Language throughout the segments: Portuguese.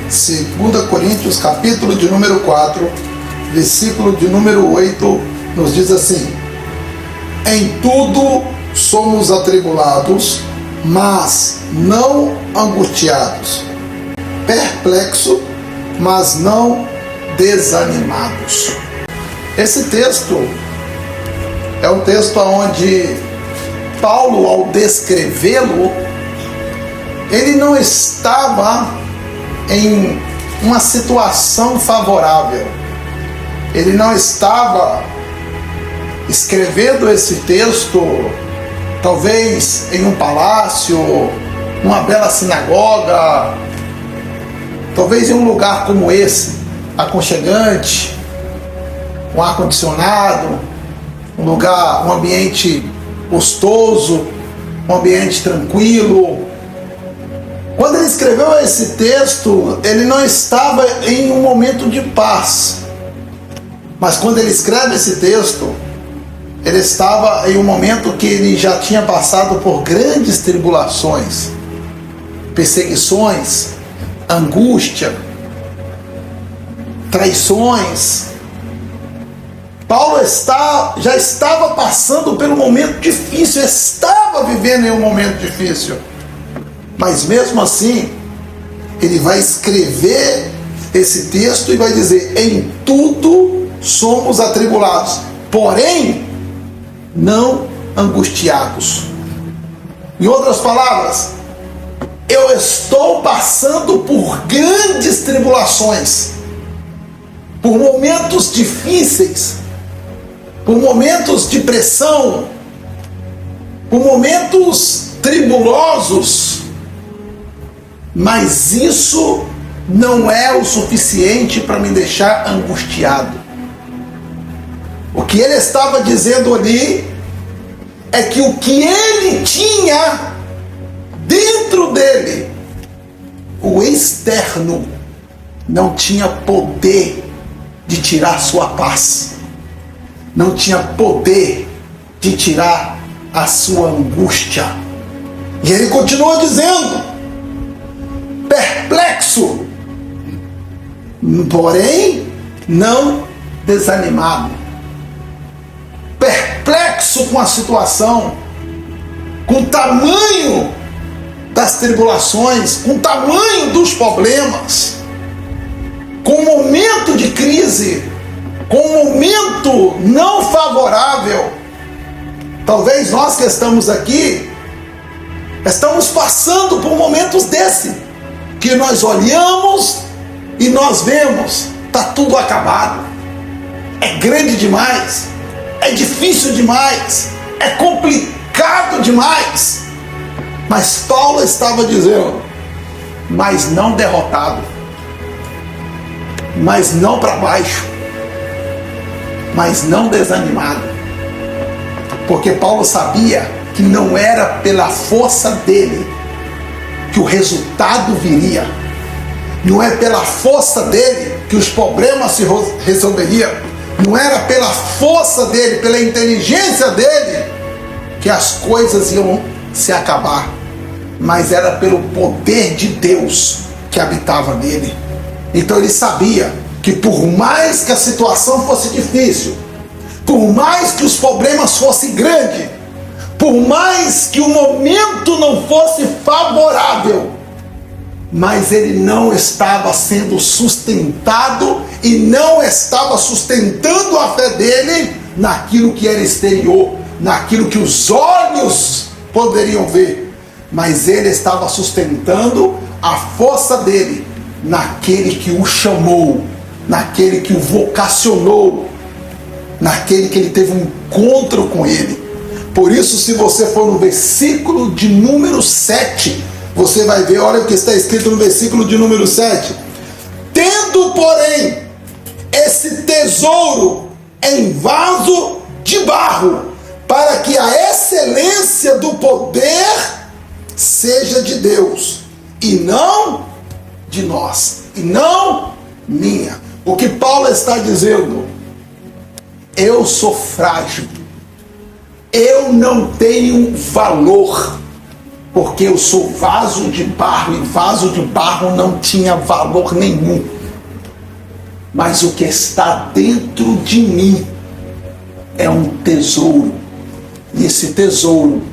2 Coríntios, capítulo de número 4, versículo de número 8, nos diz assim: em tudo somos atribulados, mas não angustiados, perplexos, mas não desanimados. Esse texto é um texto onde Paulo, ao descrevê-lo, ele não estava em uma situação favorável. Ele não estava escrevendo esse texto, talvez em um palácio, numa bela sinagoga, talvez em um lugar como esse, aconchegante, um ar-condicionado, um lugar, um ambiente gostoso, um ambiente tranquilo. Quando ele escreveu esse texto, ele não estava em um momento de paz. Mas quando ele escreve esse texto, ele estava em um momento que ele já tinha passado por grandes tribulações, perseguições, angústia, traições. Paulo já estava passando por um momento difícil, estava vivendo em um momento difícil. Mas mesmo assim, ele vai escrever esse texto e vai dizer: em tudo somos atribulados, porém não angustiados. Em outras palavras, eu estou passando por grandes tribulações, por momentos difíceis, por momentos de pressão, por momentos tribulosos, mas isso não é o suficiente para me deixar angustiado. O que ele estava dizendo ali é que o que ele tinha dentro dele, o externo, não tinha poder de tirar sua paz, não tinha poder de tirar a sua angústia. E ele continua dizendo: perplexo, porém não desanimado. Perplexo com a situação, com o tamanho das tribulações, com o tamanho dos problemas, com o momento de crise, com o momento não favorável. Talvez nós que estamos aqui estamos passando por momentos desse, que nós olhamos e nós vemos, está tudo acabado, é grande demais, é difícil demais, é complicado demais. Mas Paulo estava dizendo: mas não derrotado, mas não para baixo, mas não desanimado, porque Paulo sabia que não era pela força dele que o resultado viria, não é pela força dele que os problemas se resolveriam, não era pela força dele, pela inteligência dele que as coisas iam se acabar, mas era pelo poder de Deus que habitava nele. Então ele sabia que por mais que a situação fosse difícil, por mais que os problemas fossem grandes, por mais que o momento não fosse favorável, mas ele não estava sendo sustentado e não estava sustentando a fé dele naquilo que era exterior, naquilo que os olhos poderiam ver, mas ele estava sustentando a força dele naquele que o chamou, naquele que o vocacionou, naquele que ele teve um encontro com ele. Por isso, se você for no versículo de número 7, você vai ver, olha o que está escrito no versículo de número 7. Tendo, porém, esse tesouro em vaso de barro, para que a excelência do poder seja de Deus, e não de nós, e não minha. O que Paulo está dizendo: eu sou frágil, eu não tenho valor, porque eu sou vaso de barro, e vaso de barro não tinha valor nenhum. Mas o que está dentro de mim é um tesouro. E esse tesouro,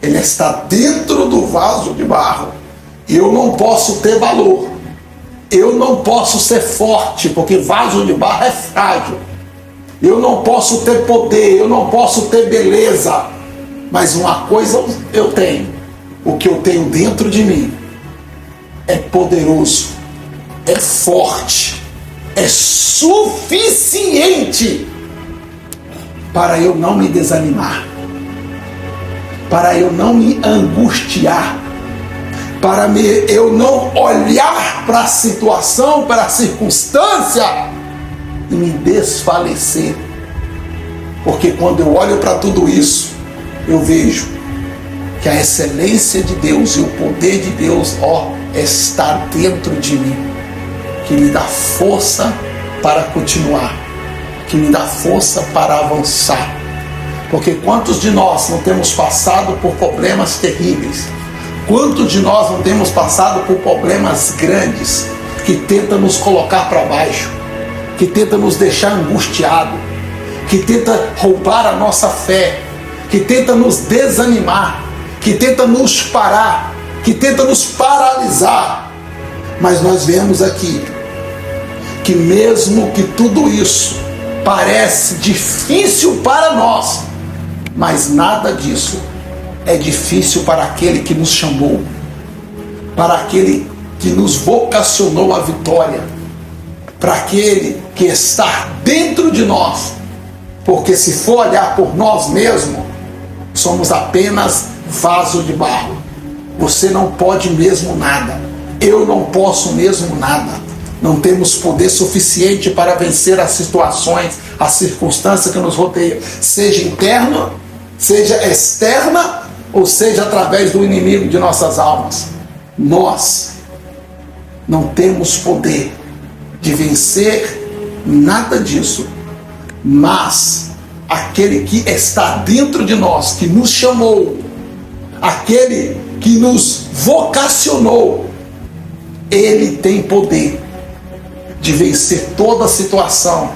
ele está dentro do vaso de barro. Eu não posso ter valor. Eu não posso ser forte, porque vaso de barro é frágil. Eu não posso ter poder, eu não posso ter beleza. Mas uma coisa eu tenho. O que eu tenho dentro de mim é poderoso, é forte, é suficiente para eu não me desanimar, para eu não me angustiar, para eu não olhar para a situação, para a circunstância e me desfalecer. Porque quando eu olho para tudo isso, eu vejo que a excelência de Deus e o poder de Deus, está dentro de mim, que me dá força para continuar, que me dá força para avançar. Porque quantos de nós não temos passado por problemas terríveis? Quantos de nós não temos passado por problemas grandes que tentam nos colocar para baixo, que tentam nos deixar angustiados, que tentam roubar a nossa fé, que tentam nos desanimar, que tenta nos parar, que tenta nos paralisar. Mas nós vemos aqui que mesmo que tudo isso parece difícil para nós, mas nada disso é difícil para aquele que nos chamou, para aquele que nos vocacionou à vitória, para aquele que está dentro de nós. Porque se for olhar por nós mesmos, somos apenas vaso de barro. Você não pode mesmo nada. Eu não posso mesmo nada. Não temos poder suficiente para vencer as situações, as circunstâncias que nos rodeiam, seja interna, seja externa, ou seja através do inimigo de nossas almas. Nós não temos poder de vencer nada disso, mas aquele que está dentro de nós, que nos chamou, aquele que nos vocacionou, ele tem poder de vencer toda situação.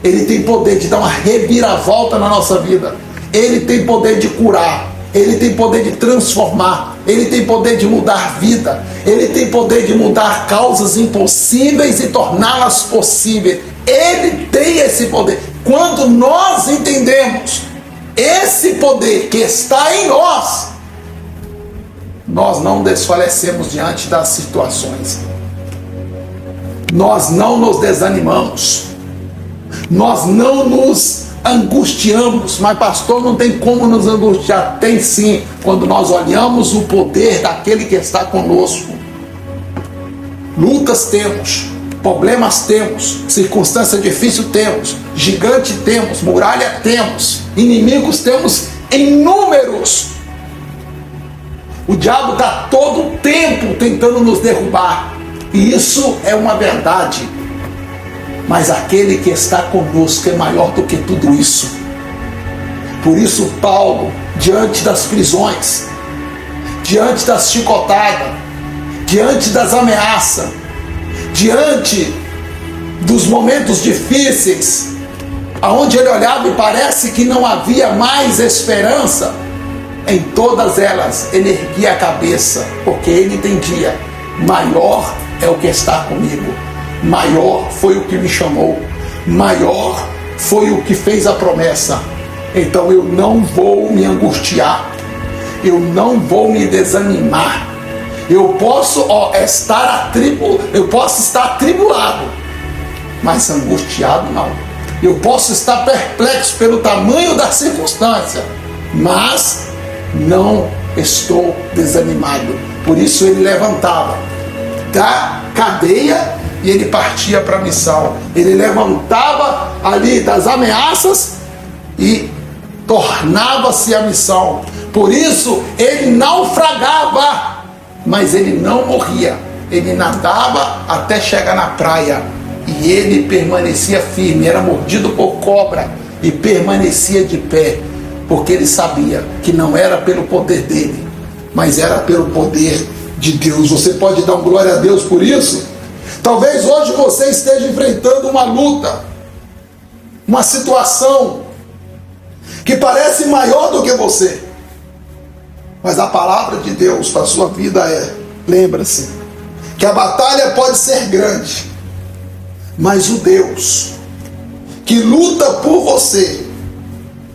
Ele tem poder de dar uma reviravolta na nossa vida. Ele tem poder de curar. Ele tem poder de transformar. Ele tem poder de mudar vida. Ele tem poder de mudar causas impossíveis e torná-las possíveis. Ele tem esse poder. Quando nós entendemos esse poder que está em nós, nós não desfalecemos diante das situações. Nós não nos desanimamos. Nós não nos angustiamos. Mas pastor, não tem como nos angustiar. Tem sim, quando nós olhamos o poder daquele que está conosco. Lutas temos, problemas temos, circunstância difícil temos, gigante temos, muralha temos, inimigos temos em números. O diabo está todo o tempo tentando nos derrubar. E isso é uma verdade. Mas aquele que está conosco é maior do que tudo isso. Por isso Paulo, diante das prisões, diante das chicotadas, diante das ameaças, diante dos momentos difíceis, aonde ele olhava e parece que não havia mais esperança, em todas elas ele erguia a cabeça, porque ele entendia: maior é o que está comigo, maior foi o que me chamou, maior foi o que fez a promessa. Então eu não vou me angustiar, eu não vou me desanimar. Eu posso estar atribulado, mas angustiado não. Eu posso estar perplexo pelo tamanho da circunstância, mas não estou desanimado. Por isso ele levantava da cadeia e ele partia para a missão. Ele levantava ali das ameaças e tornava-se a missão. Por isso ele naufragava, mas ele não morria. Ele nadava até chegar na praia e ele permanecia firme. Era mordido por cobra e permanecia de pé, porque ele sabia que não era pelo poder dele, mas era pelo poder de Deus. Você pode dar glória a Deus por isso? Talvez hoje você esteja enfrentando uma luta, uma situação que parece maior do que você, mas a palavra de Deus para a sua vida é: lembra-se que a batalha pode ser grande, mas o Deus que luta por você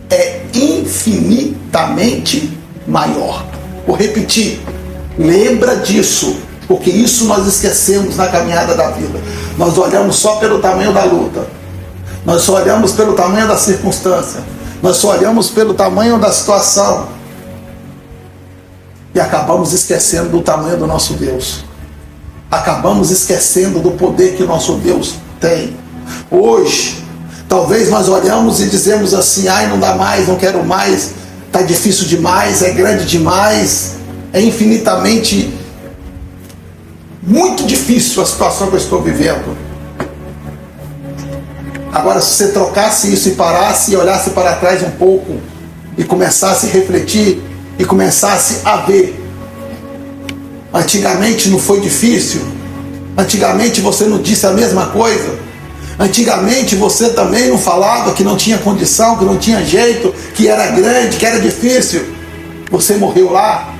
é infinitamente maior. Vou repetir, lembra disso, porque isso nós esquecemos na caminhada da vida. Nós olhamos só pelo tamanho da luta, nós só olhamos pelo tamanho da circunstância, nós só olhamos pelo tamanho da situação e acabamos esquecendo do tamanho do nosso Deus. Acabamos esquecendo do poder que o nosso Deus tem. Hoje, talvez nós olhamos e dizemos assim: ai, não dá mais, não quero mais, está difícil demais, é grande demais, é infinitamente muito difícil a situação que eu estou vivendo. Agora, se você trocasse isso e parasse e olhasse para trás um pouco e começasse a refletir e começasse a ver, antigamente não foi difícil, antigamente você não disse a mesma coisa, antigamente você também não falava que não tinha condição, que não tinha jeito, que era grande, que era difícil. Você morreu lá,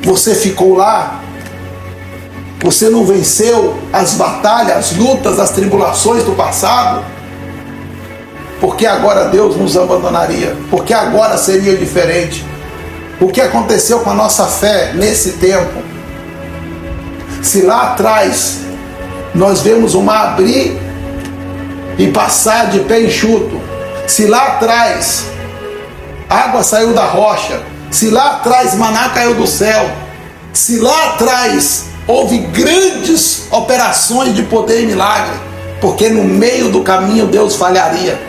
você ficou lá, você não venceu as batalhas, as lutas, as tribulações do passado. Porque agora Deus nos abandonaria? Porque agora seria diferente? O que aconteceu com a nossa fé nesse tempo? Se lá atrás nós vemos o mar abrir e passar de pé enxuto, se lá atrás água saiu da rocha, se lá atrás maná caiu do céu, se lá atrás houve grandes operações de poder e milagre, porque no meio do caminho Deus falharia,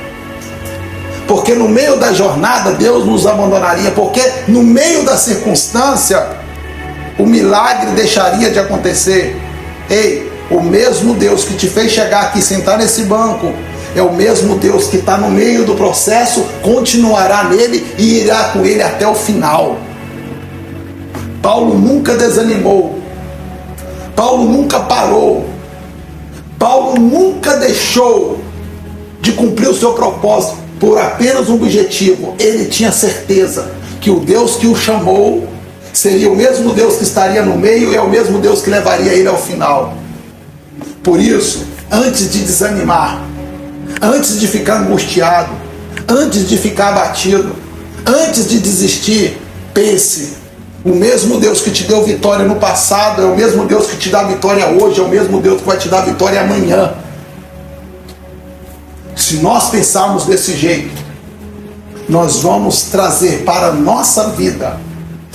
porque no meio da jornada Deus nos abandonaria, porque no meio da circunstância o milagre deixaria de acontecer. Ei, o mesmo Deus que te fez chegar aqui, sentar nesse banco, é o mesmo Deus que está no meio do processo, continuará nele e irá com ele até o final. Paulo nunca desanimou, Paulo nunca parou, Paulo nunca deixou de cumprir o seu propósito por apenas um objetivo. Ele tinha certeza que o Deus que o chamou seria o mesmo Deus que estaria no meio e é o mesmo Deus que levaria ele ao final. Por isso, antes de desanimar, antes de ficar angustiado, antes de ficar abatido, antes de desistir, pense: o mesmo Deus que te deu vitória no passado é o mesmo Deus que te dá vitória hoje, é o mesmo Deus que vai te dar vitória amanhã. Se nós pensarmos desse jeito, nós vamos trazer para a nossa vida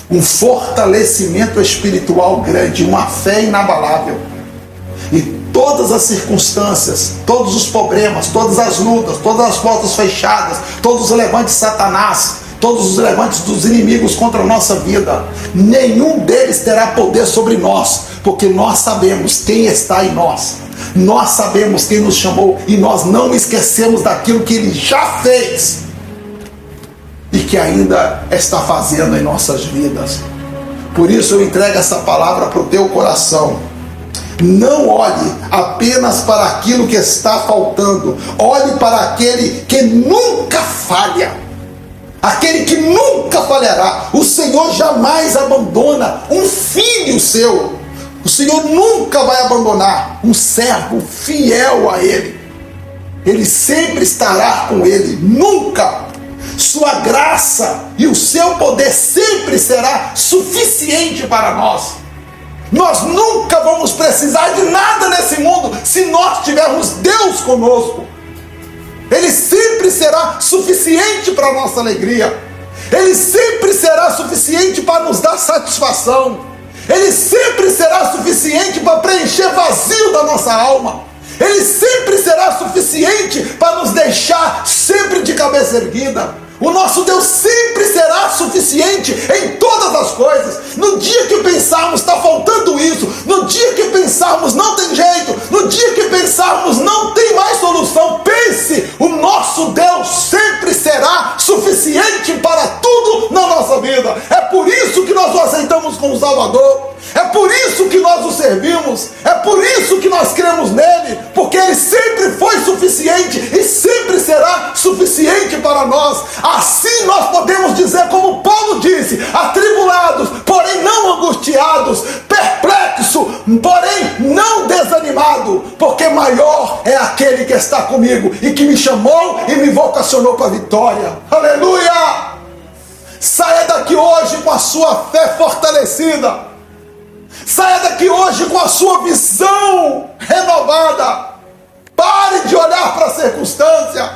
um fortalecimento espiritual grande, uma fé inabalável. E todas as circunstâncias, todos os problemas, todas as lutas, todas as portas fechadas, todos os levantes de Satanás, todos os levantes dos inimigos contra a nossa vida, nenhum deles terá poder sobre nós, porque nós sabemos quem está em nós, nós sabemos quem nos chamou e nós não esquecemos daquilo que Ele já fez e que ainda está fazendo em nossas vidas. Por isso eu entrego essa palavra para o teu coração. Não olhe apenas para aquilo que está faltando, olhe para aquele que nunca falha, aquele que nunca falhará. O Senhor jamais abandona um filho seu, o Senhor nunca vai abandonar um servo fiel a Ele, Ele sempre estará com ele, nunca. Sua graça e o seu poder sempre será suficiente para nós. Nós nunca vamos precisar de nada nesse mundo se nós tivermos Deus conosco. Ele sempre será suficiente para a nossa alegria. Ele sempre será suficiente para nos dar satisfação. Ele sempre será suficiente para preencher vazio da nossa alma. Ele sempre será suficiente para nos deixar sempre de cabeça erguida. O nosso Deus sempre será suficiente em todas as coisas. No dia que pensarmos está faltando isso, no dia que pensarmos não tem jeito, no dia que pensarmos não tem mais solução, pense, o nosso Deus sempre será suficiente para tudo na nossa vida. É por isso que nós o aceitamos cremos nele, porque ele sempre foi suficiente e sempre será suficiente para nós. Assim nós podemos dizer, como Paulo disse, atribulados, porém não angustiados, perplexo, porém não desanimado, porque maior é aquele que está comigo e que me chamou e me vocacionou para a vitória. Aleluia! Saia daqui hoje com a sua fé fortalecida. Saia daqui hoje com a sua visão renovada. Pare de olhar para a circunstância.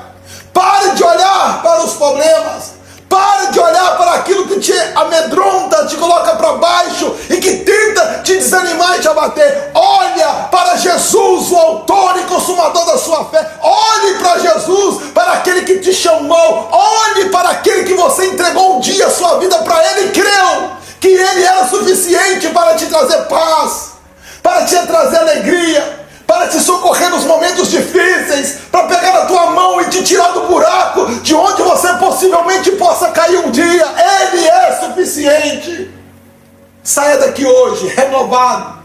Pare de olhar para os problemas. Pare de olhar para aquilo que te amedronta, te coloca para baixo e que tenta te desanimar e te abater. Olha para Jesus, o autor e consumador da sua fé. Olhe para Jesus, para aquele que te chamou. Olhe para aquele que você entregou um dia a sua vida para ele e creu que ele era suficiente para te trazer paz, para te trazer alegria, para te socorrer nos momentos difíceis, para pegar na tua mão e te tirar do buraco de onde você possivelmente possa cair um dia. Ele é suficiente. Saia daqui hoje renovado,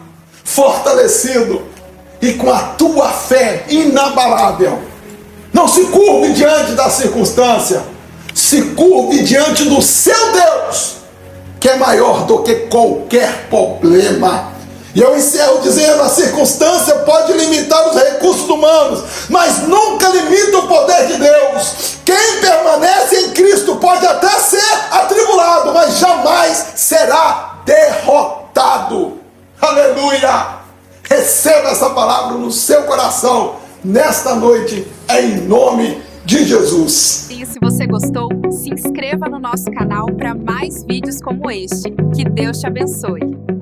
fortalecido e com a tua fé inabalável. Não se curve diante da circunstância, se curve diante do seu Deus, que é maior do que qualquer problema. E eu encerro dizendo, a circunstância pode limitar os recursos humanos, mas nunca limita o poder de Deus. Quem permanece em Cristo pode até ser atribulado, mas jamais será derrotado. Aleluia! Receba essa palavra no seu coração, nesta noite, em nome de Jesus. E se você gostou, se inscreva no nosso canal para mais vídeos como este. Que Deus te abençoe.